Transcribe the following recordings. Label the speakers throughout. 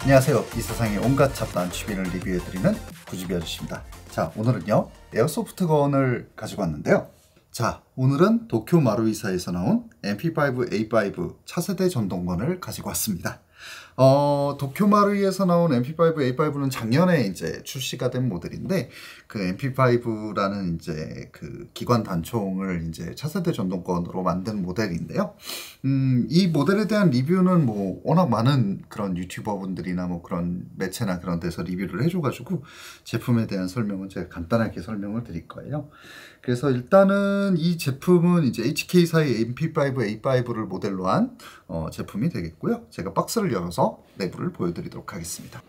Speaker 1: 안녕하세요. 이 세상의 온갖 잡다한 취미를 리뷰해드리는 구지비 아저씨입니다. 자, 오늘은요 에어소프트건을 가지고 왔는데요. 자, 오늘은 도쿄 마루이사에서 나온 MP5A5 차세대 전동건을 가지고 왔습니다. 도쿄 마루이에서 나온 MP5A5는 작년에 이제 출시가 된 모델인데, 그 MP5라는 이제 그 기관 단총을 이제 차세대 전동건으로 만든 모델인데요. 이 모델에 대한 리뷰는 뭐 워낙 많은 그런 유튜버 분들이나 뭐 그런 매체나 그런 데서 리뷰를 해줘가지고 제품에 대한 설명은 제가 간단하게 설명을 드릴 거예요. 그래서 일단은 이 제품은 이제 HK사의 MP5A5를 모델로 한 제품이 되겠고요. 제가 박스를 열어서 내부를 보여드리도록 하겠습니다.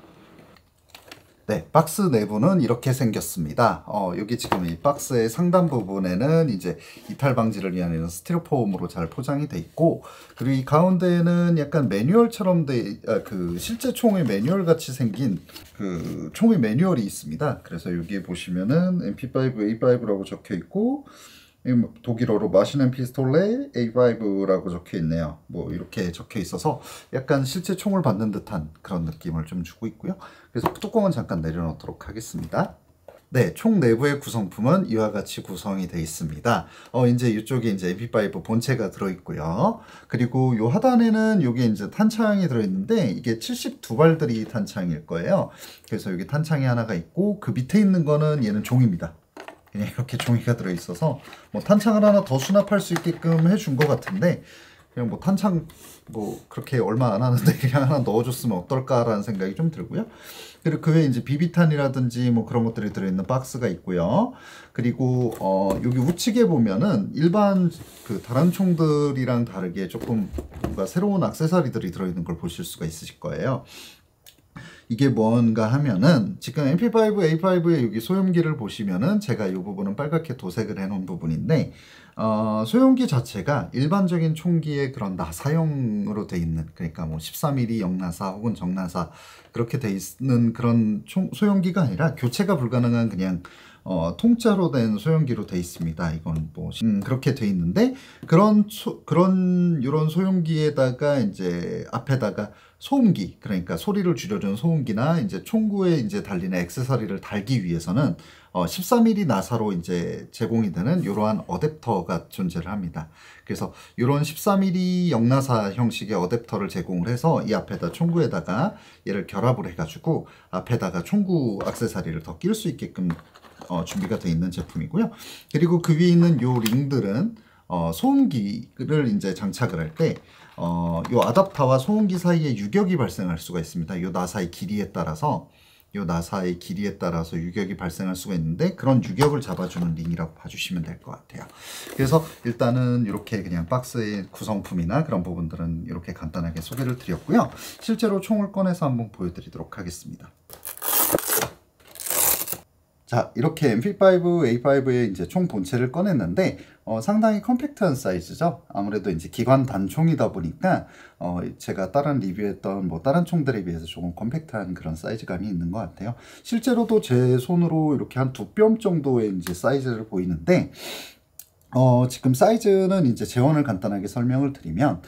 Speaker 1: 네, 박스 내부는 이렇게 생겼습니다. 여기 지금 이 박스의 상단 부분에는 이제 이탈 방지를 위한 이런 스티로폼으로 잘 포장이 돼 있고, 그리고 이 가운데에는 약간 매뉴얼처럼 그 실제 총의 매뉴얼 같이 생긴 그 총의 매뉴얼이 있습니다. 그래서 여기에 보시면은 MP5A5라고 적혀 있고, 독일어로 마시넨 피스톨레 A5라고 적혀 있네요. 뭐 이렇게 적혀 있어서 약간 실제 총을 받는 듯한 그런 느낌을 좀 주고 있고요. 그래서 뚜껑은 잠깐 내려놓도록 하겠습니다. 네, 총 내부의 구성품은 이와 같이 구성이 되어 있습니다. 이제 이쪽에 이제 MP5 본체가 들어있고요. 그리고 요 하단에는 요게 이제 탄창이 들어있는데, 이게 72발들이 탄창일 거예요. 그래서 여기 탄창이 하나가 있고, 그 밑에 있는 거는 얘는 종입니다. 그냥 이렇게 종이가 들어있어서 뭐 탄창을 하나 더 수납할 수 있게끔 해준 것 같은데, 그냥 뭐 탄창 뭐 그렇게 얼마 안 하는데 그냥 하나 넣어줬으면 어떨까라는 생각이 좀 들고요. 그리고 그 외에 이제 비비탄이라든지 뭐 그런 것들이 들어있는 박스가 있고요. 그리고 여기 우측에 보면은 일반 그 다른 총들이랑 다르게 조금 뭔가 새로운 액세서리들이 들어있는 걸 보실 수가 있으실 거예요. 이게 뭔가 하면은, 지금 MP5A5의 여기 소염기를 보시면은 제가 이 부분은 빨갛게 도색을 해 놓은 부분인데, 소염기 자체가 일반적인 총기의 그런 나사형으로 돼 있는, 그러니까 뭐 13mm 영나사 혹은 정나사 그렇게 돼 있는 그런 소염기가 아니라 교체가 불가능한 그냥 통짜로 된 소형기로 돼 있습니다. 이건 뭐 그렇게 돼 있는데, 그런 이런 소형기에다가 이제 앞에다가 소음기, 그러니까 소리를 줄여주는 소음기나 이제 총구에 이제 달리는 액세서리를 달기 위해서는 13mm 나사로 이제 제공이 되는 이러한 어댑터가 존재를 합니다. 그래서 이런 14mm 영나사 형식의 어댑터를 제공을 해서 이 앞에다 총구에다가 얘를 결합을 해가지고 앞에다가 총구 액세서리를 더 낄 수 있게끔 준비가 되어 있는 제품이고요. 그리고 그 위에 있는 요 링들은 소음기를 이제 장착을 할 때 요 아답터와 소음기 사이에 유격이 발생할 수가 있습니다. 요 나사의 길이에 따라서 유격이 발생할 수가 있는데, 그런 유격을 잡아주는 링이라고 봐주시면 될 것 같아요. 그래서 일단은 이렇게 그냥 박스의 구성품이나 그런 부분들은 이렇게 간단하게 소개를 드렸고요. 실제로 총을 꺼내서 한번 보여드리도록 하겠습니다. 자, 이렇게 MP5A5의 이제 총 본체를 꺼냈는데, 상당히 컴팩트한 사이즈죠. 아무래도 이제 기관 단총이다 보니까, 제가 다른 리뷰했던 뭐 다른 총들에 비해서 조금 컴팩트한 그런 사이즈감이 있는 것 같아요. 실제로도 제 손으로 이렇게 한 2뼘 정도의 이제 사이즈를 보이는데, 지금 사이즈는 이제 재원을 간단하게 설명을 드리면,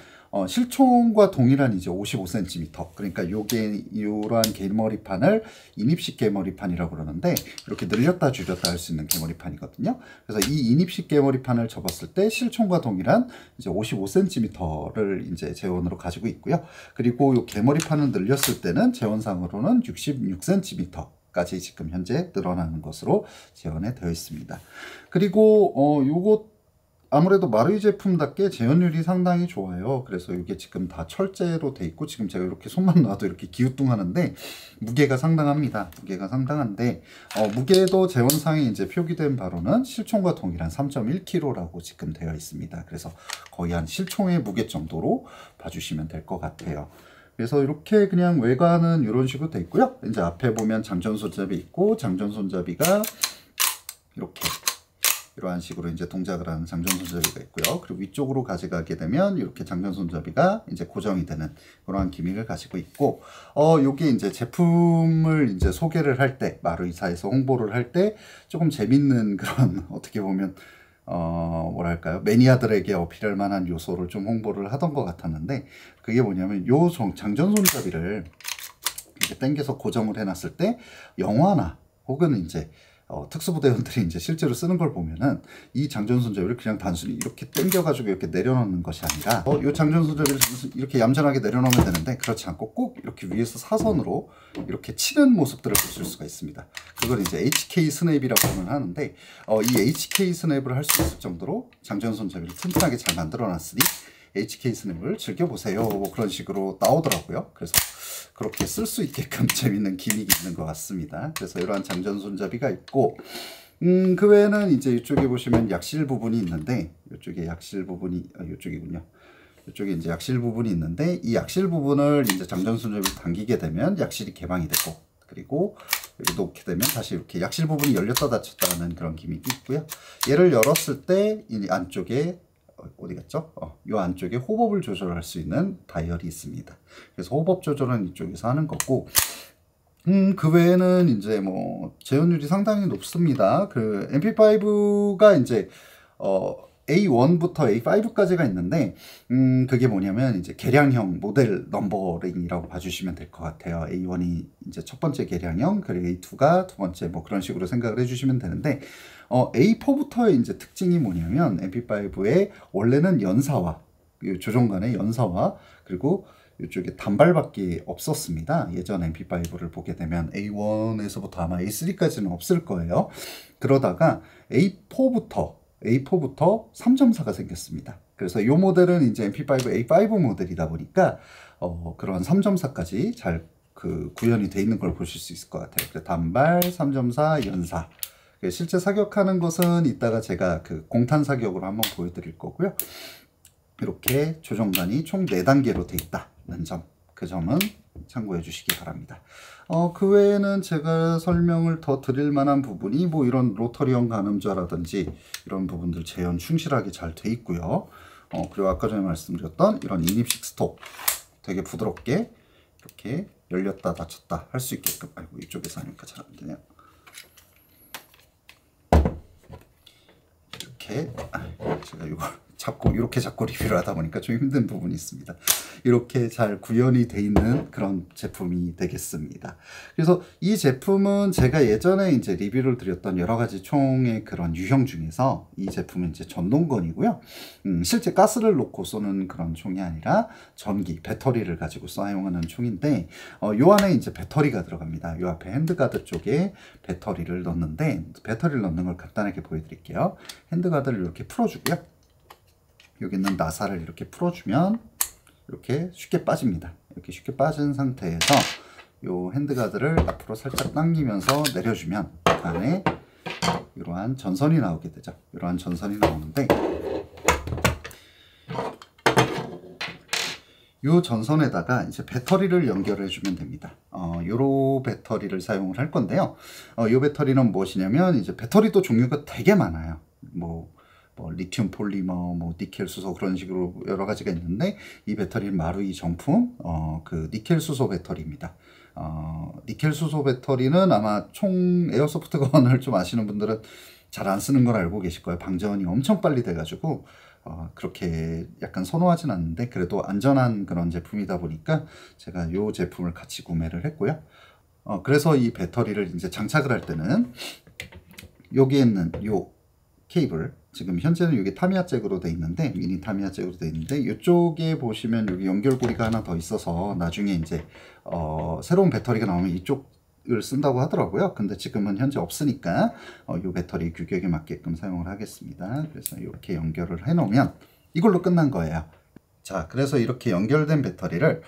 Speaker 1: 실총과 동일한 이제 55cm, 그러니까 요게 이러한 개머리판을 인입식 개머리판이라고 그러는데, 이렇게 늘렸다 줄였다 할 수 있는 개머리판이거든요. 그래서 이 인입식 개머리판을 접었을 때 실총과 동일한 이제 55cm를 이제 재원으로 가지고 있고요. 그리고 요 개머리판을 늘렸을 때는 재원상으로는 66cm 까지 지금 현재 늘어나는 것으로 재현이 되어 있습니다. 그리고 요거 아무래도 마루이 제품답게 재현율이 상당히 좋아요. 그래서 이게 지금 다 철제로 돼 있고, 지금 제가 이렇게 손만 놔도 이렇게 기우뚱하는데 무게가 상당합니다. 무게가 상당한데, 무게도 재원상에 이제 표기된 바로는 실총과 동일한 3.1kg라고 지금 되어 있습니다. 그래서 거의 한 실총의 무게 정도로 봐주시면 될 것 같아요. 그래서 이렇게 그냥 외관은 이런 식으로 돼 있고요. 이제 앞에 보면 장전 손잡이 있고, 장전 손잡이가 이렇게 이러한 식으로 이제 동작을 하는 장전 손잡이가 있고요. 그리고 위쪽으로 가져가게 되면 이렇게 장전 손잡이가 이제 고정이 되는 그러한 기믹을 가지고 있고, 요게 이제 제품을 이제 소개를 할 때, 마루이사에서 홍보를 할 때 조금 재밌는 그런 어떻게 보면 뭐랄까요, 매니아들에게 어필할 만한 요소를 좀 홍보를 하던 것 같았는데, 그게 뭐냐면 요 장전 손잡이를 이렇게 당겨서 고정을 해놨을 때 영화나 혹은 이제 특수부대원들이 이제 실제로 쓰는 걸 보면은 이 장전 손잡이를 그냥 단순히 이렇게 당겨가지고 이렇게 내려놓는 것이 아니라 이 장전 손잡이를 이렇게 얌전하게 내려놓으면 되는데 그렇지 않고 꼭 이렇게 위에서 사선으로 이렇게 치는 모습들을 보실 수가 있습니다. 그걸 이제 HK 스냅이라고는 하는데 이 HK 스냅을 할 수 있을 정도로 장전 손잡이를 튼튼하게 잘 만들어놨으니 HK 스냅을 즐겨보세요. 뭐 그런 식으로 나오더라고요. 그래서 그렇게 쓸 수 있게끔 재밌는 기믹이 있는 것 같습니다. 그래서 이러한 장전 손잡이가 있고 그 외에는 이제 이쪽에 보시면 약실 부분이 있는데 이쪽에 약실 부분이 이쪽이군요. 이쪽에 이제 약실 부분이 있는데 이 약실 부분을 이제 장전 손잡이를 당기게 되면 약실이 개방이 되고 그리고 여기 놓게 되면 다시 이렇게 약실 부분이 열렸다 닫혔다 하는 그런 기믹이 있고요. 얘를 열었을 때 이 안쪽에 어디 갔죠? 이 안쪽에 호법을 조절할 수 있는 다이얼이 있습니다. 그래서 호법 조절은 이쪽에서 하는 거고, 그 외에는 이제 뭐 재현율이 상당히 높습니다. 그 MP5가 이제 A1부터 A5까지가 있는데, 그게 뭐냐면 이제 개량형 모델 넘버링이라고 봐주시면 될 것 같아요. A1이 이제 첫 번째 개량형, 그리고 A2가 두 번째 뭐 그런 식으로 생각을 해주시면 되는데, A4부터의 이제 특징이 뭐냐면 MP5의 원래는 연사와 조종간의 연사와 그리고 이쪽에 단발밖에 없었습니다. 예전 MP5를 보게 되면 A1에서부터 아마 A3까지는 없을 거예요. 그러다가 A4부터 3.4가 생겼습니다. 그래서 이 모델은 이제 MP5 A5 모델이다 보니까 그런 3.4까지 잘 구현이 돼 있는 걸 보실 수 있을 것 같아요. 단발, 3.4, 연사. 실제 사격하는 것은 이따가 제가 그 공탄 사격으로 한번 보여드릴 거고요. 이렇게 조종간이 총 4단계로 돼 있다는 점, 그 점은 참고해 주시기 바랍니다. 그 외에는 제가 설명을 더 드릴 만한 부분이 뭐 이런 로터리형 가늠자라든지 이런 부분들 재현 충실하게 잘 돼 있고요. 그리고 아까 전에 말씀드렸던 이런 인입식 스톱 되게 부드럽게 이렇게 열렸다 닫혔다 할 수 있게끔, 아이고 이쪽에서 하니까 잘 안 되네요. 이렇게 제가 이거 이렇게 잡고 리뷰를 하다 보니까 좀 힘든 부분이 있습니다. 이렇게 잘 구현이 돼 있는 그런 제품이 되겠습니다. 그래서 이 제품은 제가 예전에 이제 리뷰를 드렸던 여러 가지 총의 그런 유형 중에서 이 제품은 이제 전동건이고요. 실제 가스를 놓고 쏘는 그런 총이 아니라 전기, 배터리를 가지고 사용하는 총인데, 요 안에 이제 배터리가 들어갑니다. 요 앞에 핸드가드 쪽에 배터리를 넣는데, 배터리를 넣는 걸 간단하게 보여드릴게요. 핸드가드를 이렇게 풀어주고요. 여기 있는 나사를 이렇게 풀어주면 이렇게 쉽게 빠집니다. 이렇게 쉽게 빠진 상태에서 이 핸드가드를 앞으로 살짝 당기면서 내려주면 그 안에 이러한 전선이 나오게 되죠. 이러한 전선이 나오는데 이 전선에다가 이제 배터리를 연결해 주면 됩니다. 요런 배터리를 사용을 할 건데요. 이 배터리는 무엇이냐면 이제 배터리도 종류가 되게 많아요. 뭐 리튬 폴리머, 뭐 니켈 수소 그런 식으로 여러 가지가 있는데 이 배터리는 마루이 정품 그 니켈 수소 배터리입니다. 니켈 수소 배터리는 아마 총 에어소프트건을 좀 아시는 분들은 잘 안 쓰는 걸 알고 계실 거예요. 방전이 엄청 빨리 돼가지고 그렇게 약간 선호하진 않는데 그래도 안전한 그런 제품이다 보니까 제가 이 제품을 같이 구매를 했고요. 그래서 이 배터리를 이제 장착을 할 때는 여기에 있는 이 케이블, 지금 현재는 여기 타미야 잭으로 돼 있는데 미니 타미야 잭으로 돼 있는데 이쪽에 보시면 여기 연결고리가 하나 더 있어서 나중에 이제 새로운 배터리가 나오면 이쪽을 쓴다고 하더라고요. 근데 지금은 현재 없으니까 이 배터리 규격에 맞게끔 사용을 하겠습니다. 그래서 이렇게 연결을 해 놓으면 이걸로 끝난 거예요. 자, 그래서 이렇게 연결된 배터리를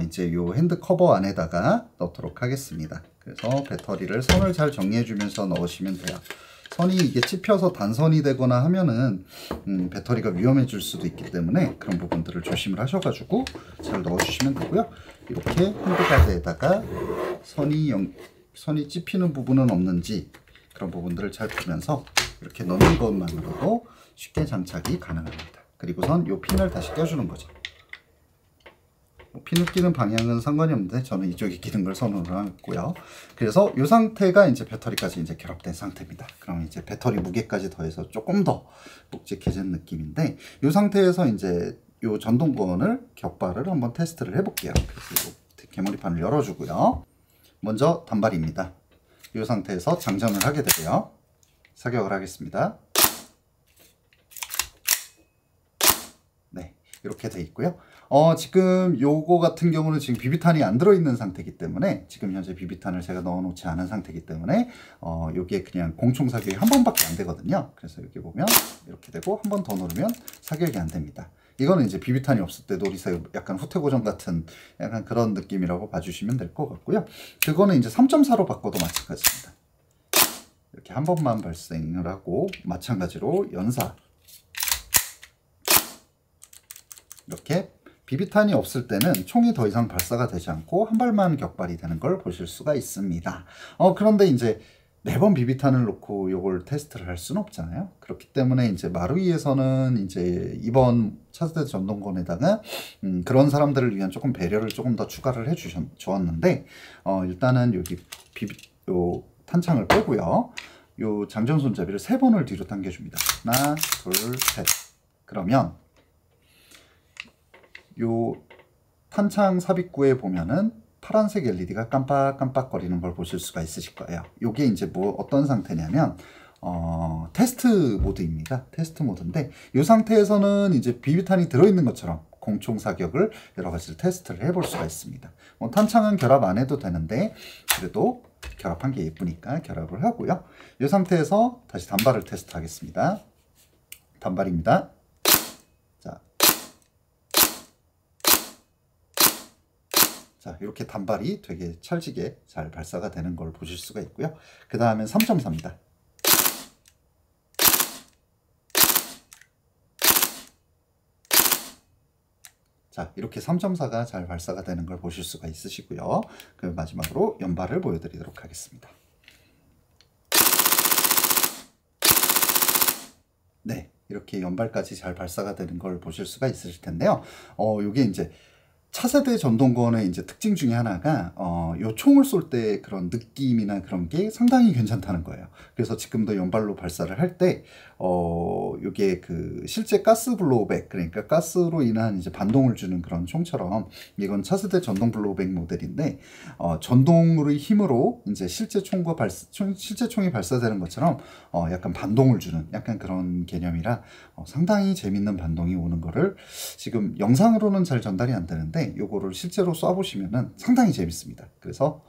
Speaker 1: 이제 이 핸드 커버 안에다가 넣도록 하겠습니다. 그래서 배터리를 선을 잘 정리해 주면서 넣으시면 돼요. 선이 이게 찝혀서 단선이 되거나 하면은 배터리가 위험해질 수도 있기 때문에 그런 부분들을 조심을 하셔가지고 잘 넣어주시면 되고요. 이렇게 핸드가드에다가 선이 찝히는 부분은 없는지 그런 부분들을 잘 보면서 이렇게 넣는 것만으로도 쉽게 장착이 가능합니다. 그리고선 이 핀을 다시 껴주는 거죠. 핀을 끼는 방향은 상관이 없는데 저는 이쪽에 끼는 걸 선호를 했고요. 그래서 이 상태가 이제 배터리까지 이제 결합된 상태입니다. 그럼 이제 배터리 무게까지 더해서 조금 더 묵직해진 느낌인데 이 상태에서 이제 이 전동건을 격발을 한번 테스트를 해볼게요. 그래서 이 개머리판을 열어주고요. 먼저 단발입니다. 이 상태에서 장전을 하게 되고요. 사격을 하겠습니다. 네, 이렇게 돼 있고요. 지금 요거 같은 경우는 지금 비비탄이 안 들어있는 상태이기 때문에, 지금 현재 비비탄을 제가 넣어놓지 않은 상태이기 때문에 요게 그냥 공총 사격이 한 번밖에 안 되거든요. 그래서 여기 보면 이렇게 되고, 한 번 더 누르면 사격이 안 됩니다. 이거는 이제 비비탄이 없을 때 놀이사격 약간 후퇴고정 같은 약간 그런 느낌이라고 봐주시면 될 것 같고요. 그거는 이제 3.4로 바꿔도 마찬가지입니다. 이렇게 한 번만 발생을 하고, 마찬가지로 연사, 이렇게 비비탄이 없을 때는 총이 더 이상 발사가 되지 않고 한 발만 격발이 되는 걸 보실 수가 있습니다. 그런데 이제 매번 비비탄을 놓고 이걸 테스트를 할 수는 없잖아요. 그렇기 때문에 이제 마루이에서는 이제 이번 차세대 전동건에다가 그런 사람들을 위한 조금 배려를 조금 더 추가를 해 주었는데, 일단은 여기 요 탄창을 빼고요. 요 장전 손잡이를 3번을 뒤로 당겨줍니다. 하나, 둘, 셋. 그러면 요 탄창 삽입구에 보면은 파란색 LED가 깜빡깜빡거리는 걸 보실 수가 있으실 거예요. 요게 이제 뭐 어떤 상태냐면 테스트 모드입니다. 테스트 모드인데, 이 상태에서는 이제 비비탄이 들어있는 것처럼 공총 사격을 여러 가지를 테스트를 해볼 수가 있습니다. 뭐 탄창은 결합 안 해도 되는데 그래도 결합한 게 예쁘니까 결합을 하고요. 이 상태에서 다시 단발을 테스트 하겠습니다. 단발입니다. 자, 이렇게 단발이 되게 찰지게 잘 발사가 되는 걸 보실 수가 있고요. 그 다음엔 3.4입니다. 자, 이렇게 3.4가 잘 발사가 되는 걸 보실 수가 있으시고요. 그 마지막으로 연발을 보여드리도록 하겠습니다. 네, 이렇게 연발까지 잘 발사가 되는 걸 보실 수가 있으실 텐데요. 요게 이제 차세대 전동건의 이제 특징 중에 하나가 요 총을 쏠 때 그런 느낌이나 그런 게 상당히 괜찮다는 거예요. 그래서 지금도 연발로 발사를 할 때 요게 그 실제 가스 블로우백, 그러니까 가스로 인한 이제 반동을 주는 그런 총처럼, 이건 차세대 전동 블로우백 모델인데 전동의 힘으로 이제 실제 총과 실제 총이 발사되는 것처럼 약간 반동을 주는 약간 그런 개념이라 상당히 재밌는 반동이 오는 거를 지금 영상으로는 잘 전달이 안 되는데 요거를 실제로 쏴보시면은 상당히 재밌습니다. 그래서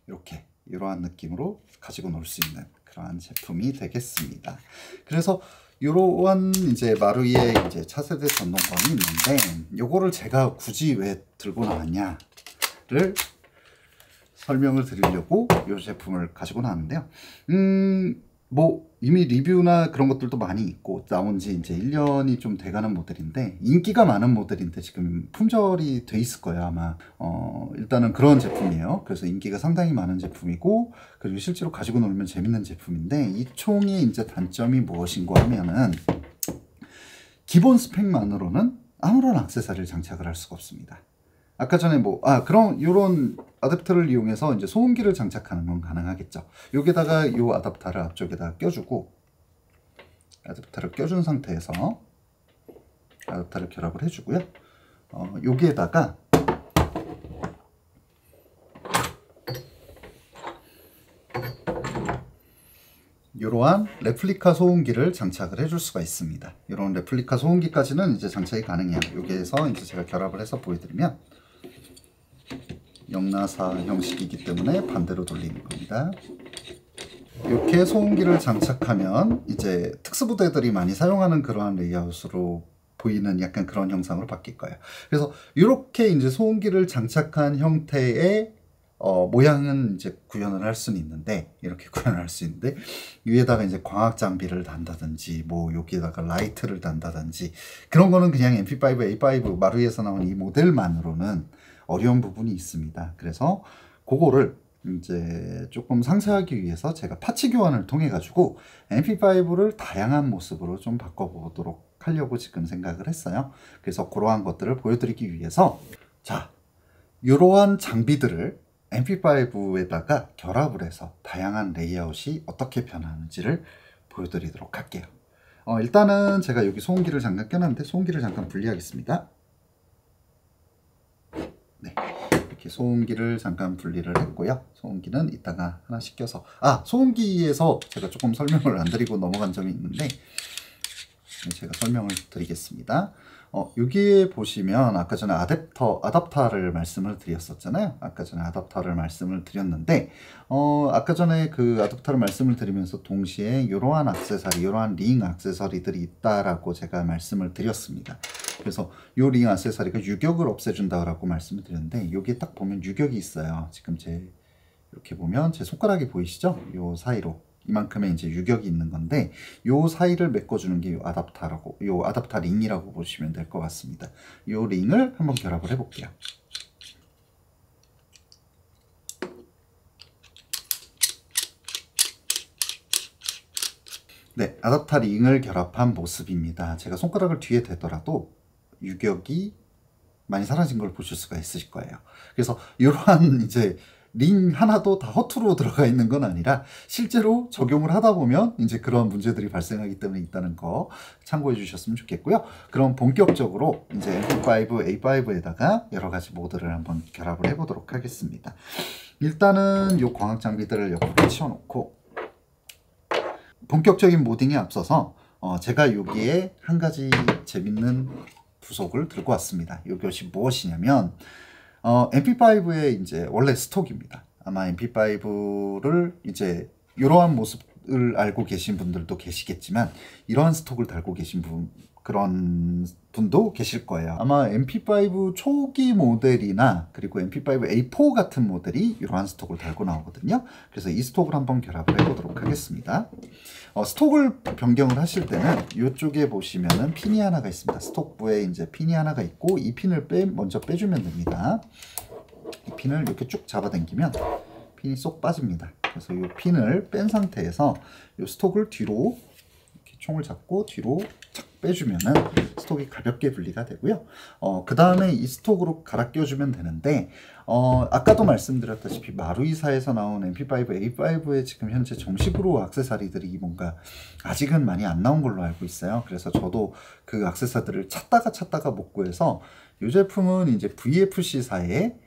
Speaker 1: 이렇게 이러한 느낌으로 가지고 놀 수 있는 그러한 제품이 되겠습니다. 그래서 이러한 이제 마루이의 이제 차세대 전동건이 있는데, 요거를 제가 굳이 왜 들고 나왔냐를 설명을 드리려고 이 제품을 가지고 나왔는데요. 뭐 이미 리뷰나 그런 것들도 많이 있고 나온 지 이제 1년이 좀 돼가는 모델인데, 인기가 많은 모델인데 지금 품절이 돼 있을 거예요 아마. 일단은 그런 제품이에요. 그래서 인기가 상당히 많은 제품이고, 그리고 실제로 가지고 놀면 재밌는 제품인데, 이 총의 이제 단점이 무엇인가 하면은 기본 스펙만으로는 아무런 액세서리를 장착을 할 수가 없습니다. 아까 전에 그럼 요런 어댑터를 이용해서 이제 소음기를 장착하는 건 가능하겠죠. 여기다가 요 어댑터를 앞쪽에다 껴주고, 어댑터를 껴준 상태에서 어댑터를 결합을 해주고요. 여기에다가 이러한 레플리카 소음기를 장착을 해줄 수가 있습니다. 이런 레플리카 소음기까지는 이제 장착이 가능해요. 여기에서 이제 제가 결합을 해서 보여드리면, 영나사 형식이기 때문에 반대로 돌리는 겁니다. 이렇게 소음기를 장착하면 이제 특수부대들이 많이 사용하는 그러한 레이아웃으로 보이는 약간 그런 형상으로 바뀔 거예요. 그래서 이렇게 이제 소음기를 장착한 형태의 모양은 이제 구현을 할 수는 있는데, 이렇게 구현을 할 수 있는데, 위에다가 이제 광학 장비를 단다든지 뭐 여기에다가 라이트를 단다든지 그런 거는 그냥 MP5 A5 마루이에서 나온 이 모델만으로는 어려운 부분이 있습니다. 그래서 그거를 이제 조금 상세하기 위해서 제가 파츠 교환을 통해 가지고 MP5를 다양한 모습으로 좀 바꿔보도록 하려고 지금 생각을 했어요. 그래서 그러한 것들을 보여드리기 위해서, 자, 이러한 장비들을 MP5에다가 결합을 해서 다양한 레이아웃이 어떻게 변하는지를 보여드리도록 할게요. 일단은 제가 여기 소음기를 잠깐 껴놨는데 소음기를 잠깐 분리하겠습니다. 네, 이렇게 소음기를 잠깐 분리를 했고요. 소음기는 이따가 하나씩 껴서 소음기에서 제가 조금 설명을 안 드리고 넘어간 점이 있는데 제가 설명을 드리겠습니다. 여기에 보시면 아까 전에 아답터를 말씀을 드렸었잖아요. 아까 전에 아답터를 말씀을 드렸는데 아까 전에 그 아답터를 말씀을 드리면서 동시에 이러한 액세서리, 이러한 링 액세서리들이 있다라고 제가 말씀을 드렸습니다. 그래서 이 링 액세서리가 유격을 없애준다라고 말씀을 드렸는데 여기에 딱 보면 유격이 있어요. 지금 이렇게 보면 제 손가락이 보이시죠? 요 사이로 이만큼의 이제 유격이 있는 건데 요 사이를 메꿔주는 게 요 아답터라고, 요 아답터 링이라고 보시면 될 것 같습니다. 요 링을 한번 결합을 해볼게요. 네, 아답터 링을 결합한 모습입니다. 제가 손가락을 뒤에 대더라도 유격이 많이 사라진 걸 보실 수가 있으실 거예요. 그래서 이러한 이제 링 하나도 다 허투루 들어가 있는 건 아니라 실제로 적용을 하다 보면 이제 그런 문제들이 발생하기 때문에 있다는 거 참고해 주셨으면 좋겠고요. 그럼 본격적으로 이제 MP5, A5에다가 여러 가지 모드를 한번 결합을 해 보도록 하겠습니다. 일단은 이 광학 장비들을 옆으로 치워놓고 본격적인 모딩에 앞서서 제가 여기에 한 가지 재밌는 부속을 들고 왔습니다. 이것이 무엇이냐면 MP5의 이제 원래 스톡입니다. 아마 MP5를 이제 이러한 모습을 알고 계신 분들도 계시겠지만 이러한 스톡을 달고 계신 그런 분도 계실 거예요. 아마 MP5 초기 모델이나 그리고 MP5 A4 같은 모델이 이러한 스톡을 달고 나오거든요. 그래서 이 스톡을 한번 결합을 해보도록 하겠습니다. 스톡을 변경을 하실 때는 이쪽에 보시면은 핀이 하나가 있습니다. 스톡부에 이제 핀이 하나가 있고 이 핀을 먼저 빼주면 됩니다. 이 핀을 이렇게 쭉 잡아당기면 핀이 쏙 빠집니다. 그래서 이 핀을 뺀 상태에서 이 스톡을 뒤로 이렇게 총을 잡고 뒤로 착 빼주면은 스톡이 가볍게 분리가 되고요. 그 다음에 이 스톡으로 갈아 껴주면 되는데 아까도 말씀드렸다시피 마루이사에서 나온 MP5, A5에 지금 현재 정식으로 액세서리들이 뭔가 아직은 많이 안 나온 걸로 알고 있어요. 그래서 저도 그 액세서리들을 찾다가 못 구해서 이 제품은 이제 VFC사의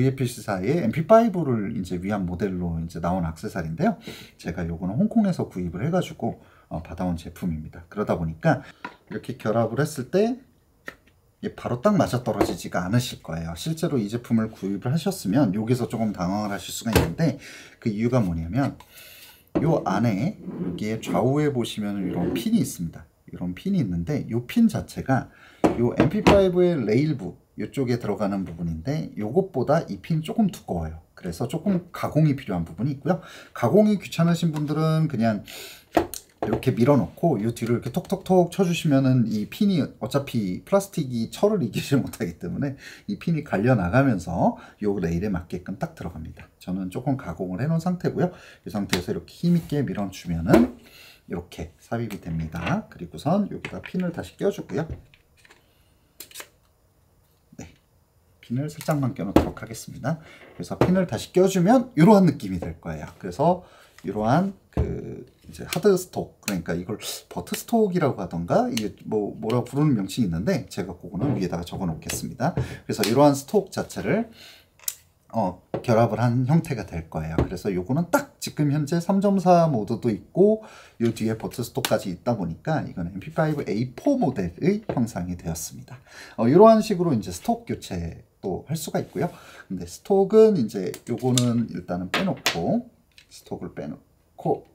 Speaker 1: MP5를 이제 위한 모델로 이제 나온 액세서리인데요. 제가 요거는 홍콩에서 구입을 해가지고 받아온 제품입니다. 그러다 보니까 이렇게 결합을 했을 때 바로 딱 맞아떨어지지가 않으실 거예요. 실제로 이 제품을 구입을 하셨으면 여기서 조금 당황을 하실 수가 있는데 그 이유가 뭐냐면 요 안에 여기에 좌우에 보시면 이런 핀이 있습니다. 이런 핀이 있는데 이 핀 자체가 요 MP5의 레일부 이쪽에 들어가는 부분인데 요것보다 이 핀 조금 두꺼워요. 그래서 조금 가공이 필요한 부분이 있고요. 가공이 귀찮으신 분들은 그냥 이렇게 밀어놓고 이 뒤로 이렇게 톡톡톡 쳐주시면은 이 핀이 어차피 플라스틱이 철을 이기지 못하기 때문에 이 핀이 갈려 나가면서 요 레일에 맞게끔 딱 들어갑니다. 저는 조금 가공을 해놓은 상태고요. 이 상태에서 이렇게 힘있게 밀어주면은 이렇게 삽입이 됩니다. 그리고선 여기다 핀을 다시 껴주고요. 핀을 살짝만 껴놓도록 하겠습니다. 그래서 핀을 다시 껴주면 이러한 느낌이 될 거예요. 그래서 이러한 이제 하드 스톡, 그러니까 이걸 버트 스톡이라고 하던가 이게 뭐라고 부르는 명칭이 있는데 제가 그거는 위에다가 적어 놓겠습니다. 그래서 이러한 스톡 자체를 결합을 한 형태가 될 거예요. 그래서 요거는 딱 지금 현재 3.4 모드도 있고 요 뒤에 버트 스톡까지 있다 보니까 이건 MP5 A4 모델의 형상이 되었습니다. 이러한 식으로 이제 스톡 교체도 할 수가 있고요. 근데 스톡은 이제 요거는 일단은 빼놓고 스톡을 빼놓고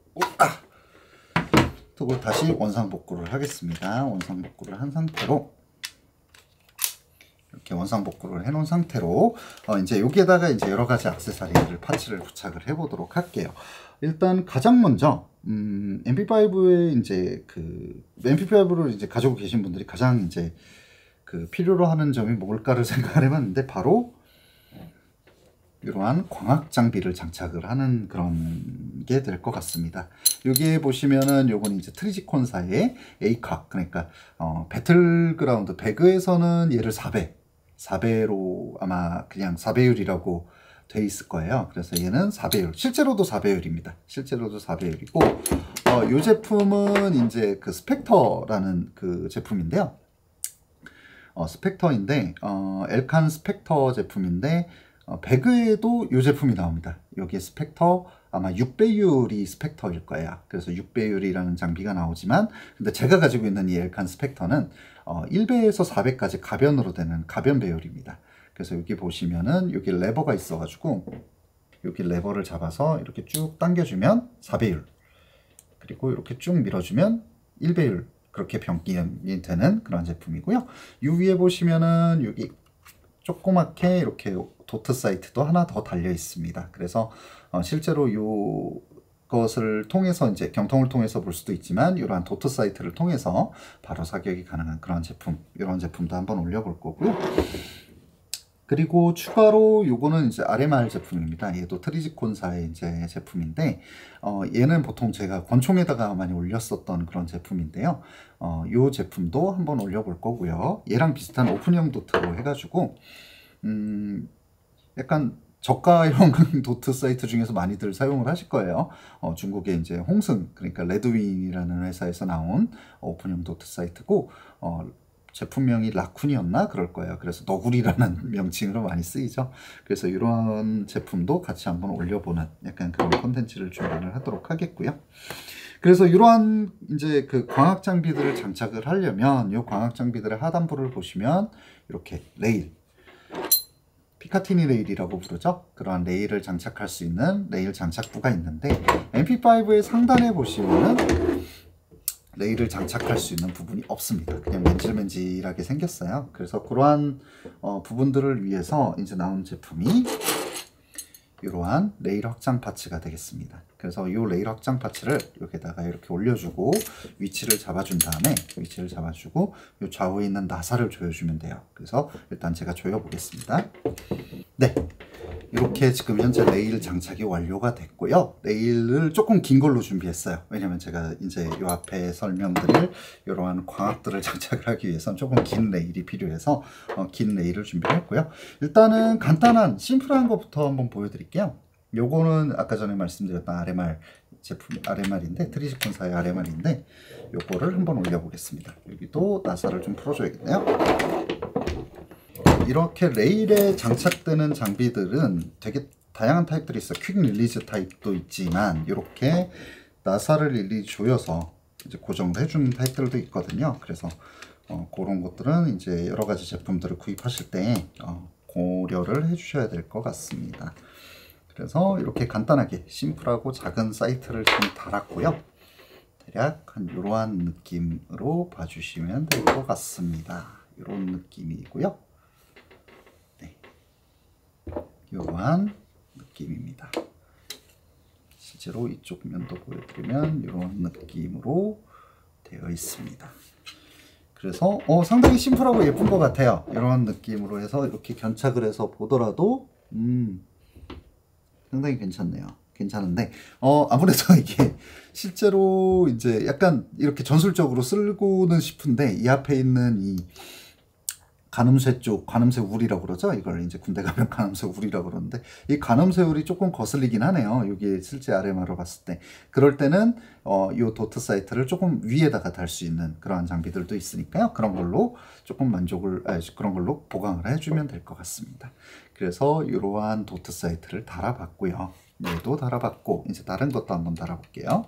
Speaker 1: 스톡을 다시 원상복구를 하겠습니다. 원상복구를 한 상태로 이렇게 원상복구를 해놓은 상태로 이제 여기에다가 이제 여러 가지 액세서리를 파츠를 부착을 해보도록 할게요. 일단 가장 먼저 MP5에 이제 MP5를 이제 가지고 계신 분들이 가장 이제 필요로 하는 점이 뭘까를 생각을 해봤는데 바로 이러한 광학 장비를 장착을 하는 그런 게 될 것 같습니다. 여기에 보시면은 요건 이제 트리지콘사의 에이카, 그러니까 배틀그라운드 배그에서는 얘를 4배로 아마 그냥 4배율이라고 돼 있을 거예요. 그래서 얘는 4배율, 실제로도 4배율입니다. 실제로도 4배율이고 이 제품은 이제 스펙터라는 제품인데요. 스펙터인데 엘칸 스펙터 제품인데 배그에도 이 제품이 나옵니다. 여기 스펙터 아마 6배율이 스펙터일 거예요. 그래서 6배율이라는 장비가 나오지만 근데 제가 가지고 있는 이 엘칸 스펙터는 1배에서 4배까지 가변으로 되는 가변 배율입니다. 그래서 여기 보시면은 여기 레버가 있어 가지고 여기 레버를 잡아서 이렇게 쭉 당겨주면 4배율, 그리고 이렇게 쭉 밀어주면 1배율, 그렇게 변경이 되는 그런 제품이고요. 이 위에 보시면은 여기 조그맣게 이렇게 도트 사이트도 하나 더 달려 있습니다. 그래서 실제로 이것을 통해서 이제 경통을 통해서 볼 수도 있지만 이러한 도트 사이트를 통해서 바로 사격이 가능한 그런 제품, 이런 제품도 한번 올려볼 거고요. 그리고 추가로 요거는 이제 RMR 제품입니다. 얘도 트리지콘사의 이제 제품인데 얘는 보통 제가 권총에다가 많이 올렸었던 그런 제품인데요. 요 제품도 한번 올려볼 거고요. 얘랑 비슷한 오픈형 도트로 해가지고 약간 저가형 도트 사이트 중에서 많이들 사용을 하실 거예요. 중국의 이제 홍승, 그러니까 레드윈이라는 회사에서 나온 오픈형 도트 사이트고 제품명이 라쿤이었나 그럴 거예요. 그래서 너구리라는 명칭으로 많이 쓰이죠. 그래서 이런 제품도 같이 한번 올려보는 약간 그런 콘텐츠를 준비를 하도록 하겠고요. 그래서 이러한 이제 그 광학 장비들을 장착을 하려면 이 광학 장비들의 하단부를 보시면 이렇게 레일, 피카티니 레일이라고 부르죠. 그러한 레일을 장착할 수 있는 레일 장착부가 있는데 MP5의 상단에 보시면은 레일을 장착할 수 있는 부분이 없습니다. 그냥 맨질맨질하게 생겼어요. 그래서 그러한 부분들을 위해서 이제 나온 제품이 이러한 레일 확장 파츠가 되겠습니다. 그래서 이 레일 확장 파츠를 여기다가 이렇게 올려주고 위치를 잡아준 다음에 위치를 잡아주고 이 좌우에 있는 나사를 조여주면 돼요. 그래서 일단 제가 조여보겠습니다. 네, 이렇게 지금 현재 레일 장착이 완료가 됐고요. 레일을 조금 긴 걸로 준비했어요. 왜냐면 제가 이제 이 앞에 설명드릴 이러한 광학들을 장착을 하기 위해서는 조금 긴 레일이 필요해서 긴 레일을 준비했고요. 일단은 간단한 심플한 것부터 한번 보여드릴게요. 요거는 아까 전에 말씀드렸던 RMR 제품, RMR인데 트리지콘사의 RMR인데 요거를 한번 올려보겠습니다. 여기도 나사를 좀 풀어줘야겠네요. 이렇게 레일에 장착되는 장비들은 되게 다양한 타입들이 있어요. 퀵 릴리즈 타입도 있지만 이렇게 나사를 일일이 조여서 이제 고정을 해주는 타입들도 있거든요. 그래서 그런 것들은 이제 여러 가지 제품들을 구입하실 때 고려를 해주셔야 될 것 같습니다. 그래서 이렇게 간단하게 심플하고 작은 사이트를 좀 달았고요. 대략 한 이러한 느낌으로 봐주시면 될 것 같습니다. 이런 느낌이고요. 이러한 느낌입니다. 실제로 이쪽 면도 보여드리면 이런 느낌으로 되어 있습니다. 그래서 상당히 심플하고 예쁜 것 같아요. 이런 느낌으로 해서 이렇게 견착을 해서 보더라도 상당히 괜찮네요. 괜찮은데 아무래도 이게 실제로 이제 약간 이렇게 전술적으로 쓰고는 싶은데 이 앞에 있는 이 가늠쇠 쪽, 가늠쇠 울이라고 그러죠. 이걸 이제 군대 가면 가늠쇠 울이라고 그러는데 이 가늠쇠 울이 조금 거슬리긴 하네요. 여기 실제 RMR로 봤을 때. 그럴 때는 이 도트 사이트를 조금 위에다가 달 수 있는 그러한 장비들도 있으니까요. 그런 걸로 조금 그런 걸로 보강을 해주면 될 것 같습니다. 그래서 이러한 도트 사이트를 달아봤고요. 얘도 달아봤고 이제 다른 것도 한번 달아볼게요.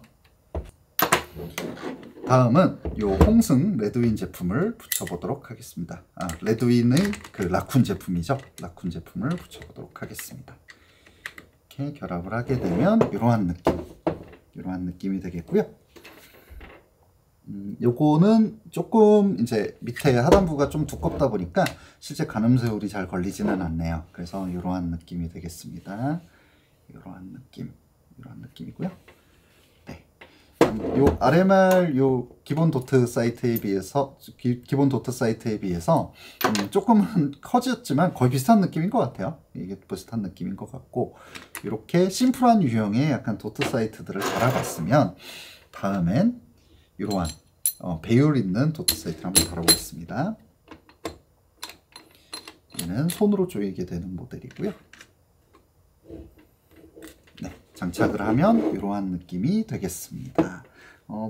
Speaker 1: 다음은 이 홍승 레드윈 제품을 붙여보도록 하겠습니다. 레드윈의 그 라쿤 제품이죠. 라쿤 제품을 붙여보도록 하겠습니다. 이렇게 결합을 하게 되면 이러한 느낌이 되겠고요. 요거는 조금 이제 밑에 하단부가 좀 두껍다 보니까 실제 가늠쇠울이 잘 걸리지는 않네요. 그래서 이러한 느낌이 되겠습니다. 이러한 느낌이고요. 요 RMR 요 기본 도트 사이트에 비해서 조금은 커졌지만 거의 비슷한 느낌인 것 같아요. 이게 비슷한 느낌인 것 같고 이렇게 심플한 유형의 약간 도트 사이트들을 달아봤으면 다음엔 이러한 배율 있는 도트 사이트를 한번 달아보겠습니다. 얘는 손으로 조이게 되는 모델이고요. 장착을 하면 이러한 느낌이 되겠습니다.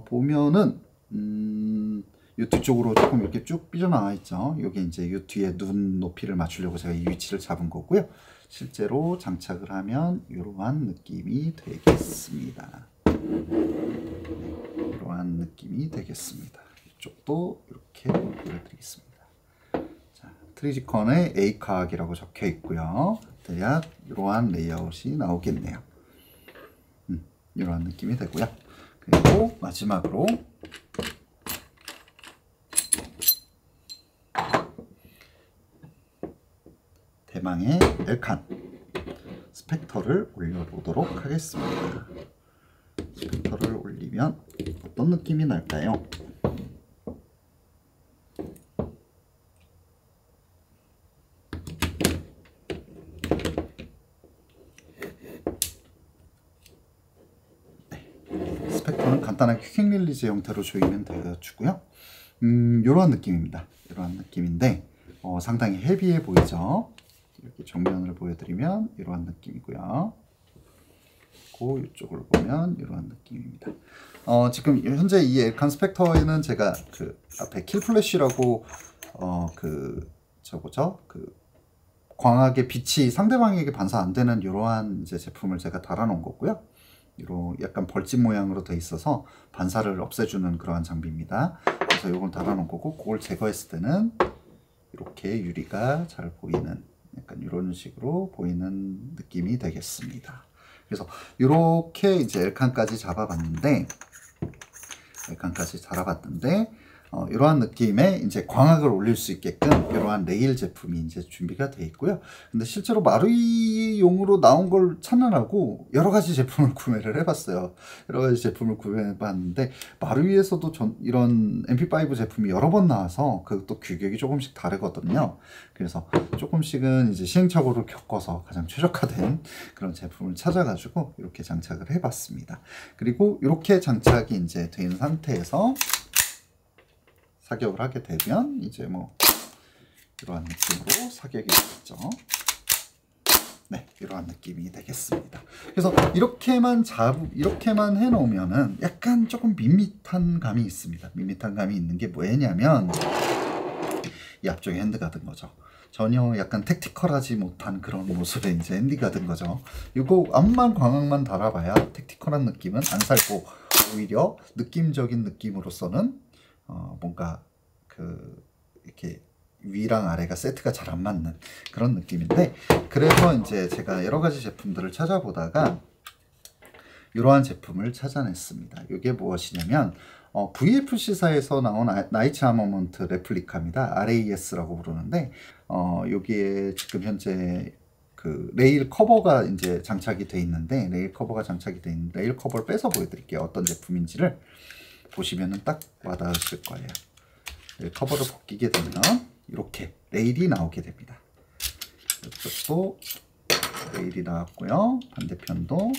Speaker 1: 보면은 이 뒤쪽으로 조금 이렇게 쭉 삐져나와 있죠. 여기 이제 이 뒤에 눈 높이를 맞추려고 제가 이 위치를 잡은 거고요. 실제로 장착을 하면 이러한 느낌이 되겠습니다. 이러한 느낌이 되겠습니다. 이쪽도 이렇게 보여드리겠습니다. 자, 트리지컨의 A카악이라고 적혀 있고요. 대략 이러한 레이아웃이 나오겠네요. 이러한 느낌이 되고요. 그리고 마지막으로 대망의 엘칸 스펙터를 올려보도록 하겠습니다. 스펙터를 올리면 어떤 느낌이 날까요? 네, 스펙터는 간단하게 퀵 릴리즈 형태로 조이면 되어주고요. 이러한 느낌입니다. 이러한 느낌인데 상당히 헤비해 보이죠? 이렇게 정면을 보여드리면 이러한 느낌이고요. 그리고 이쪽을 보면 이러한 느낌입니다. 지금 현재 이 엘칸 스펙터에는 제가 그 앞에 킬 플래시라고 광학의 빛이 상대방에게 반사 안 되는 이러한 이제 제품을 제가 달아놓은 거고요. 이런 약간 벌집 모양으로 돼 있어서 반사를 없애주는 그러한 장비입니다. 그래서 이걸 달아놓은 거고, 그걸 제거했을 때는 이렇게 유리가 잘 보이는, 약간 이런 식으로 보이는 느낌이 되겠습니다. 그래서 이렇게 이제 엘칸까지 잡아봤는데, 이러한 느낌의 이제 광학을 올릴 수 있게끔 이러한 레일 제품이 이제 준비가 되어 있고요. 근데 실제로 마루이용으로 나온 걸 찾느라고 여러 가지 제품을 구매를 해봤어요. 여러 가지 제품을 구매해봤는데 마루이에서도 이런 MP5 제품이 여러 번 나와서 그것도 규격이 조금씩 다르거든요. 그래서 조금씩은 이제 시행착오를 겪어서 가장 최적화된 그런 제품을 찾아가지고 이렇게 장착을 해봤습니다. 그리고 이렇게 장착이 이제 된 상태에서 사격을 하게 되면 이제 뭐 이러한 느낌으로 사격이 되겠죠. 네, 이러한 느낌이 되겠습니다. 그래서 이렇게만 해놓으면은 약간 조금 밋밋한 감이 있습니다. 밋밋한 감이 있는 게 뭐냐면 이 앞쪽에 핸드가 든 거죠. 전혀 약간 택티컬하지 못한 그런 모습의 이제 핸디가 든 거죠. 이거 앞만 광학만 달아봐야 택티컬한 느낌은 안 살고 오히려 느낌적인 느낌으로서는 뭔가 이렇게 위랑 아래가 세트가 잘 안 맞는 그런 느낌인데, 그래서 이제 제가 여러 가지 제품들을 찾아보다가 이러한 제품을 찾아냈습니다. 이게 무엇이냐면 VFC사에서 나온 나이츠 아머먼트 레플리카입니다. RAS라고 부르는데 여기에 지금 현재 그 레일 커버가 이제 장착이 돼 있는데, 레일 커버를 빼서 보여드릴게요. 어떤 제품인지를 보시면은 딱 와닿으실 거예요. 커버를 벗기게 되면 이렇게 레일이 나오게 됩니다. 이쪽도 레일이 나왔고요. 반대편도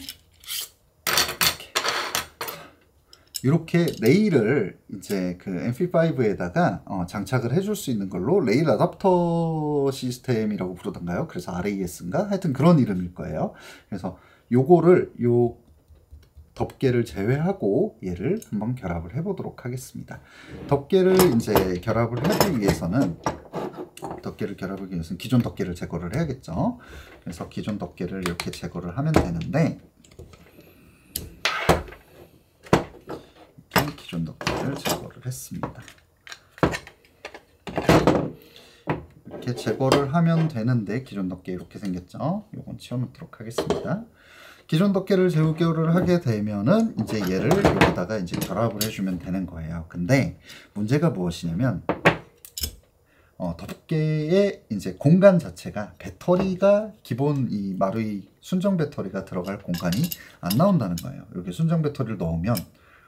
Speaker 1: 이렇게 레일을 이제 그 MP5에다가 장착을 해줄 수 있는 걸로 레일 어댑터 시스템이라고 부르던가요? 그래서 RAS인가? 하여튼 그런 이름일 거예요. 그래서 요거를 덮개를 제외하고 얘를 한번 결합을 해 보도록 하겠습니다. 덮개를 이제 결합을 하기 위해서는 기존 덮개를 제거를 해야겠죠. 그래서 기존 덮개를 이렇게 제거를 하면 되는데, 이렇게 기존 덮개를 제거를 했습니다. 이렇게 제거를 하면 되는데, 기존 덮개 이렇게 생겼죠. 요건 치워놓도록 하겠습니다. 기존 덮개를 제거를 하게 되면은 이제 얘를 여기다가 이제 결합을 해주면 되는 거예요. 근데 문제가 무엇이냐면 덮개의 이제 공간 자체가, 배터리가 기본 이 마루이 순정 배터리가 들어갈 공간이 안 나온다는 거예요. 이렇게 순정 배터리를 넣으면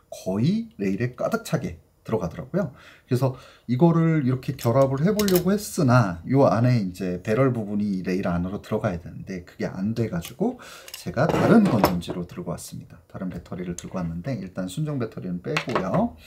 Speaker 1: 거의 레일에 가득 차게 들어가더라고요. 그래서 이거를 이렇게 결합을 해보려고 했으나 이 안에 이제 배럴 부분이 레일 안으로 들어가야 되는데 그게 안 돼가지고 제가 다른 건전지로 들고 왔습니다. 다른 배터리를 들고 왔는데, 일단 순정 배터리는 빼고요.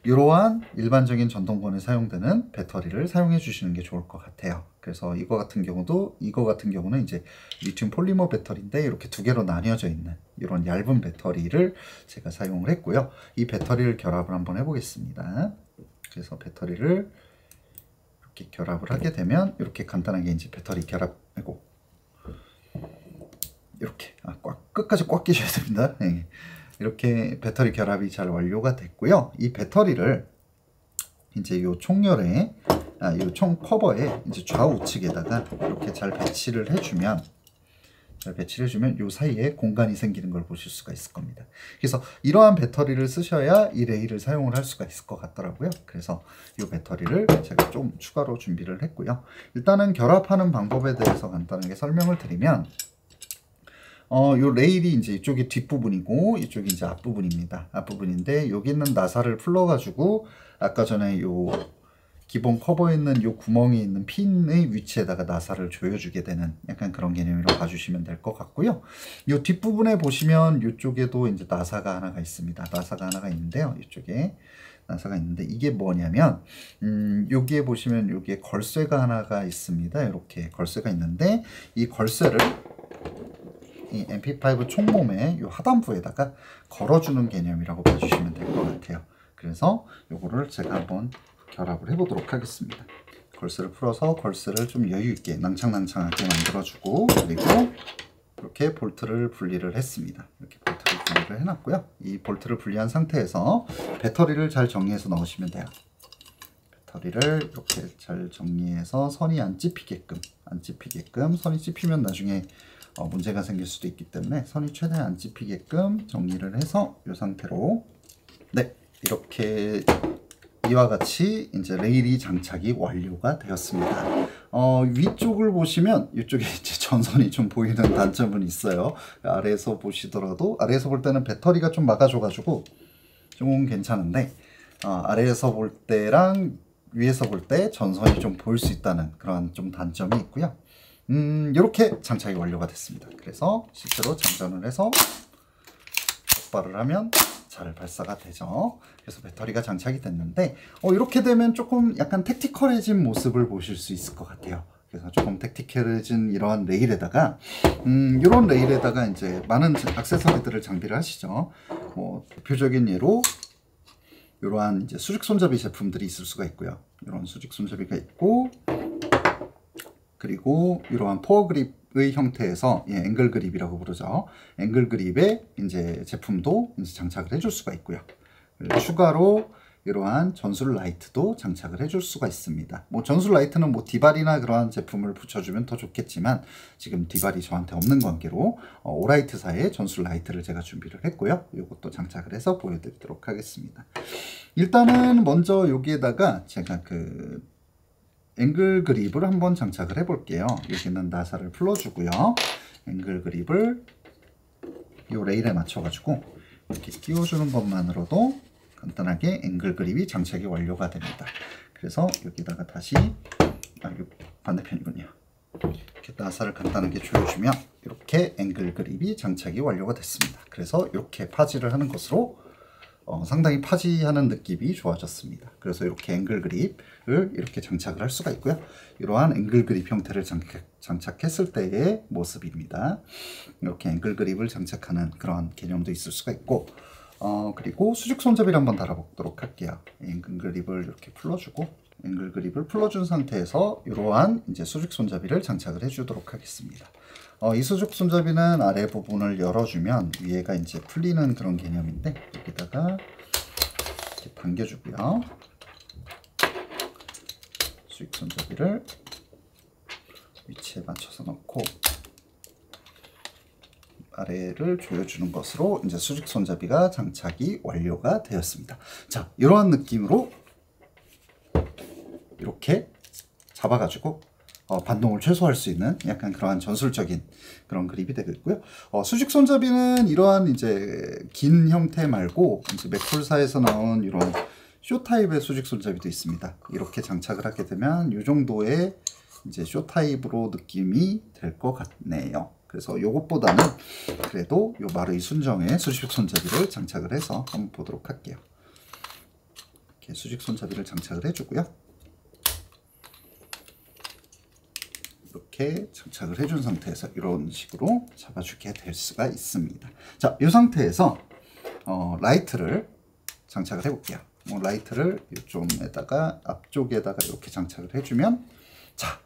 Speaker 1: 이러한 일반적인 전동건에 사용되는 배터리를 사용해 주시는 게 좋을 것 같아요. 그래서 이거 같은 경우는 이제 리튬 폴리머 배터리인데 이렇게 두 개로 나뉘어져 있는 이런 얇은 배터리를 제가 사용을 했고요. 이 배터리를 결합을 한번 해보겠습니다. 그래서 배터리를 이렇게 결합을 하게 되면 이렇게 간단하게 이제 배터리 결합하고 이렇게 끝까지 꽉 끼셔야 됩니다. 네. 이렇게 배터리 결합이 잘 완료가 됐고요. 이 배터리를 이제 요 총열에 요 총 커버에 이제 좌우측에다가 이렇게 잘 배치를 해주면 요 사이에 공간이 생기는 걸 보실 수가 있을 겁니다. 그래서 이러한 배터리를 쓰셔야 이 레일을 사용을 할 수가 있을 것 같더라고요. 그래서 이 배터리를 제가 좀 추가로 준비를 했고요. 일단은 결합하는 방법에 대해서 간단하게 설명을 드리면 요 레일이 이제 이쪽이 뒷부분이고 이쪽이 이제 앞부분입니다. 앞부분인데 여기 있는 나사를 풀러가지고 아까 전에 요 기본 커버에 있는 요 구멍이 있는 핀의 위치에다가 나사를 조여주게 되는 약간 그런 개념으로 봐주시면 될 것 같고요. 요 뒷부분에 보시면 이쪽에도 이제 나사가 하나가 있습니다. 나사가 하나가 있는데요. 이쪽에 나사가 있는데 이게 뭐냐면 여기에 보시면 여기에 걸쇠가 하나가 있습니다. 이렇게 걸쇠가 있는데 이 걸쇠를 이 MP5 총몸의 이 하단부에다가 걸어주는 개념이라고 봐주시면 될 것 같아요. 그래서 요거를 제가 한번 결합을 해보도록 하겠습니다. 걸쇠를 풀어서 걸쇠를 좀 여유있게 낭창낭창하게 만들어주고 그리고 이렇게 볼트를 분리를 했습니다. 이렇게 볼트를 분리를 해놨고요. 이 볼트를 분리한 상태에서 배터리를 잘 정리해서 넣으시면 돼요. 배터리를 이렇게 잘 정리해서 선이 안 찝히게끔 선이 찝히면 나중에 문제가 생길 수도 있기 때문에 선이 최대한 안 찝히게끔 정리를 해서 이 상태로 이렇게 이와 같이 이제 레일이 장착이 완료가 되었습니다. 위쪽을 보시면 이쪽에 이제 전선이 좀 보이는 단점은 있어요. 아래에서 보시더라도 아래에서 볼 때는 배터리가 좀 막아줘가지고 좀 괜찮은데 아래에서 볼 때랑 위에서 볼 때 전선이 좀 보일 수 있다는 그런 좀 단점이 있고요. 이렇게 장착이 완료가 됐습니다. 그래서 실제로 장전을 해서 폭발을 하면 잘 발사가 되죠. 그래서 배터리가 장착이 됐는데 이렇게 되면 조금 약간 택티컬해진 모습을 보실 수 있을 것 같아요. 그래서 조금 택티컬해진 이러한 레일에다가 이런 레일에다가 이제 많은 액세서리들을 장비를 하시죠. 대표적인 예로 이러한 이제 수직 손잡이 제품들이 있을 수가 있고요. 이런 수직 손잡이가 있고 그리고 이러한 포어 그립의 형태에서 앵글 그립이라고 부르죠. 앵글 그립의 이제 제품도 이제 장착을 해줄 수가 있고요. 추가로 이러한 전술 라이트도 장착을 해줄 수가 있습니다. 전술 라이트는 디발이나 그러한 제품을 붙여주면 더 좋겠지만 지금 디발이 저한테 없는 관계로 오라이트사의 전술 라이트를 제가 준비를 했고요. 이것도 장착을 해서 보여드리도록 하겠습니다. 일단은 먼저 여기에다가 제가 그 앵글 그립을 한번 장착을 해볼게요. 여기는 나사를 풀어주고요. 앵글 그립을 이 레일에 맞춰가지고 이렇게 끼워주는 것만으로도 간단하게 앵글 그립이 장착이 완료가 됩니다. 그래서 여기다가 다시 반대편이군요. 이렇게 나사를 간단하게 조여주면 이렇게 앵글 그립이 장착이 완료가 됐습니다. 그래서 이렇게 파지를 하는 것으로 상당히 파지하는 느낌이 좋아졌습니다. 그래서 이렇게 앵글 그립을 이렇게 장착을 할 수가 있고요. 이러한 앵글 그립 형태를 장착했을 때의 모습입니다. 이렇게 앵글 그립을 장착하는 그런 개념도 있을 수가 있고 그리고 수직 손잡이를 한번 달아보도록 할게요. 앵글 그립을 이렇게 풀어주고 앵글 그립을 풀어준 상태에서 이러한 이제 수직 손잡이를 장착을 해주도록 하겠습니다. 이 수직 손잡이는 아래 부분을 열어주면 위에가 이제 풀리는 그런 개념인데 여기다가 이렇게 당겨주고요. 수직 손잡이를 위치에 맞춰서 넣고 아래를 조여주는 것으로 이제 수직 손잡이가 장착이 완료가 되었습니다. 자, 이러한 느낌으로 이렇게 잡아가지고 반동을 최소화할 수 있는 약간 그러한 전술적인 그런 그립이 되겠고요. 수직 손잡이는 이러한 이제 긴 형태 말고 이제 맥풀사에서 나온 이런 쇼 타입의 수직 손잡이도 있습니다. 이렇게 장착을 하게 되면 이 정도의 이제 쇼 타입으로 느낌이 될 것 같네요. 그래서 이것보다는 그래도 이 마루이 순정의 수직 손잡이를 장착을 해서 한번 보도록 할게요. 이렇게 수직 손잡이를 장착을 해주고요. 이렇게 장착을 해준 상태에서 이런 식으로 잡아주게 될 수가 있습니다. 자, 이 상태에서 라이트를 장착을 해볼게요. 라이트를 이쪽에다가 앞쪽에다가 이렇게 장착을 해주면 자,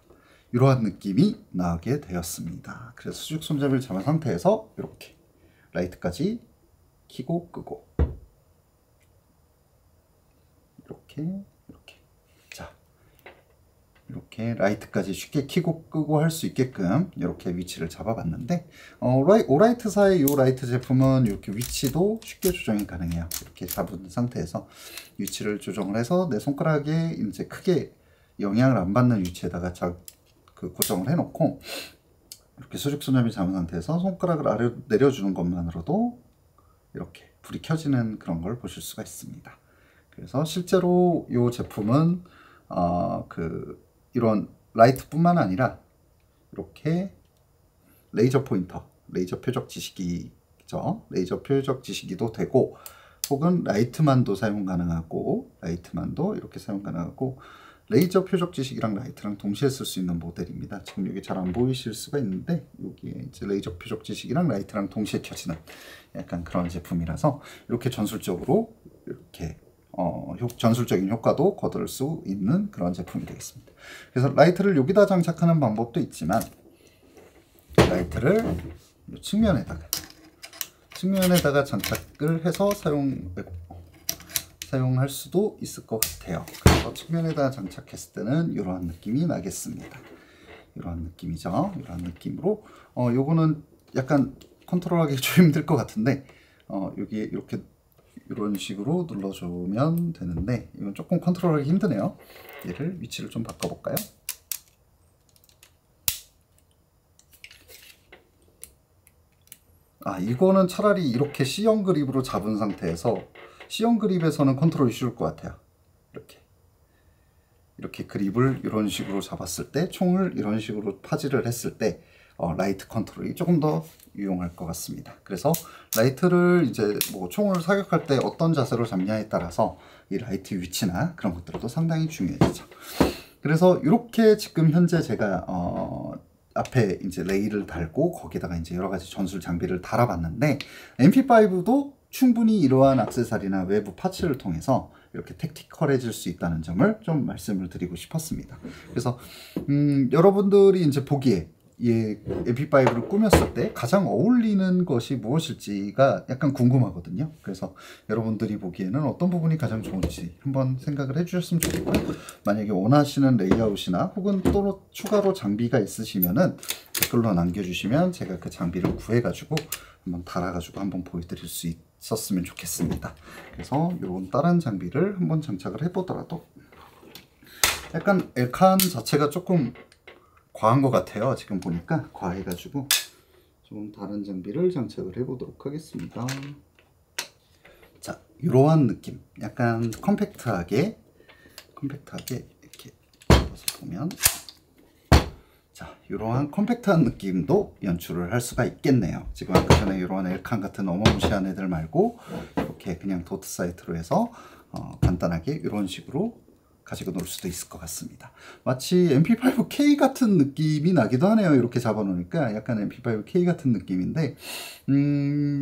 Speaker 1: 이러한 느낌이 나게 되었습니다. 그래서 수직 손잡이를 잡은 상태에서 이렇게 라이트까지 켜고 끄고 이렇게 자, 이렇게 라이트까지 쉽게 켜고 끄고 할 수 있게끔 이렇게 위치를 잡아봤는데 오라이트 사의 이 라이트 제품은 이렇게 위치도 쉽게 조정이 가능해요. 이렇게 잡은 상태에서 위치를 조정을 해서 내 손가락에 이제 크게 영향을 안 받는 위치에다가 고정을 해놓고 이렇게 수직 손잡이 잡은 상태에서 손가락을 아래로 내려주는 것만으로도 이렇게 불이 켜지는 그런 걸 보실 수가 있습니다. 그래서 실제로 이 제품은 이런 라이트뿐만 아니라 이렇게 레이저 포인터, 레이저 표적 지시기죠. 레이저 표적 지시기도 되고 혹은 라이트만도 사용 가능하고 라이트만도 이렇게 사용 가능하고 레이저 표적 지시기랑 라이트랑 동시에 쓸 수 있는 모델입니다. 지금 여기 잘 안 보이실 수가 있는데 여기에 이제 레이저 표적 지시기랑 라이트랑 동시에 켜지는 약간 그런 제품이라서 이렇게 전술적으로 이렇게 전술적인 효과도 거둘 수 있는 그런 제품이 되겠습니다. 그래서 라이트를 여기다 장착하는 방법도 있지만 라이트를 측면에다가 장착을 해서 사용할 수도 있을 것 같아요. 그래서 측면에다 장착했을 때는 이러한 느낌이 나겠습니다. 이러한 느낌이죠. 이러한 느낌으로 요거는 약간 컨트롤하기 좀 힘들 것 같은데 여기에 이렇게 이런 식으로 눌러주면 되는데 이건 조금 컨트롤하기 힘드네요. 얘를 위치를 좀 바꿔볼까요? 이거는 차라리 이렇게 C형 그립으로 잡은 상태에서 C형 그립에서는 컨트롤이 쉬울 것 같아요. 이렇게 그립을 이런 식으로 잡았을 때 총을 이런 식으로 파지를 했을 때 라이트 컨트롤이 조금 더 유용할 것 같습니다. 그래서 라이트를 이제 총을 사격할 때 어떤 자세로 잡냐에 따라서 이 라이트 위치나 그런 것들도 상당히 중요해지죠. 그래서 이렇게 지금 현재 제가 앞에 이제 레일을 달고 거기다가 이제 여러 가지 전술 장비를 달아봤는데 MP5도 충분히 이러한 액세서리나 외부 파츠를 통해서 이렇게 택티컬해질 수 있다는 점을 좀 말씀을 드리고 싶었습니다. 그래서 여러분들이 이제 보기에 이 MP5를 꾸몄을 때 가장 어울리는 것이 무엇일지가 약간 궁금하거든요. 그래서 여러분들이 보기에는 어떤 부분이 가장 좋은지 한번 생각을 해주셨으면 좋겠고요. 만약에 원하시는 레이아웃이나 혹은 또 추가로 장비가 있으시면은 댓글로 남겨주시면 제가 그 장비를 구해가지고 한번 달아가지고 한번 보여드릴 수 있었으면 좋겠습니다. 그래서 이런 다른 장비를 한번 장착을 해보더라도 약간 엘칸 자체가 조금 과한 것 같아요. 지금 보니까 과해가지고 좀 다른 장비를 장착을 해보도록 하겠습니다. 자, 이러한 느낌, 약간 컴팩트하게 이렇게 잡아서 보면 자, 이러한 컴팩트한 느낌도 연출을 할 수가 있겠네요. 지금 아까 전에 이러한 엘칸 같은 어마무시한 애들 말고 이렇게 그냥 도트 사이트로 해서 간단하게 이런 식으로 가지고 놀 수도 있을 것 같습니다. 마치 MP5K 같은 느낌이 나기도 하네요. 이렇게 잡아놓으니까 약간 MP5K 같은 느낌인데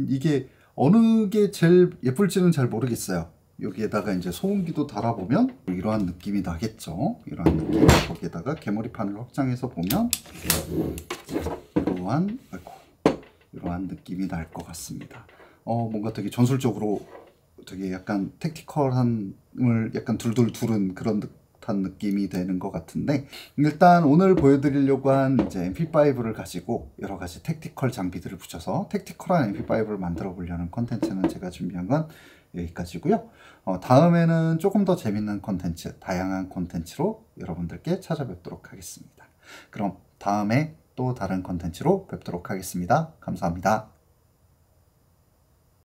Speaker 1: 이게 어느 게 제일 예쁠지는 잘 모르겠어요. 여기에다가 이제 소음기도 달아보면 이러한 느낌이 나겠죠. 이러한 느낌. 거기에다가 개머리판을 확장해서 보면 이러한 느낌이 날 것 같습니다. 뭔가 되게 전술적으로 되게 약간 택티컬함을 약간 둘둘 두른 그런 듯한 느낌이 되는 것 같은데 일단 오늘 보여드리려고 한 이제 MP5를 가지고 여러 가지 택티컬 장비들을 붙여서 택티컬한 MP5를 만들어 보려는 컨텐츠는 제가 준비한 건 여기까지고요. 다음에는 조금 더 재밌는 컨텐츠, 다양한 컨텐츠로 여러분들께 찾아뵙도록 하겠습니다. 그럼 다음에 또 다른 컨텐츠로 뵙도록 하겠습니다. 감사합니다.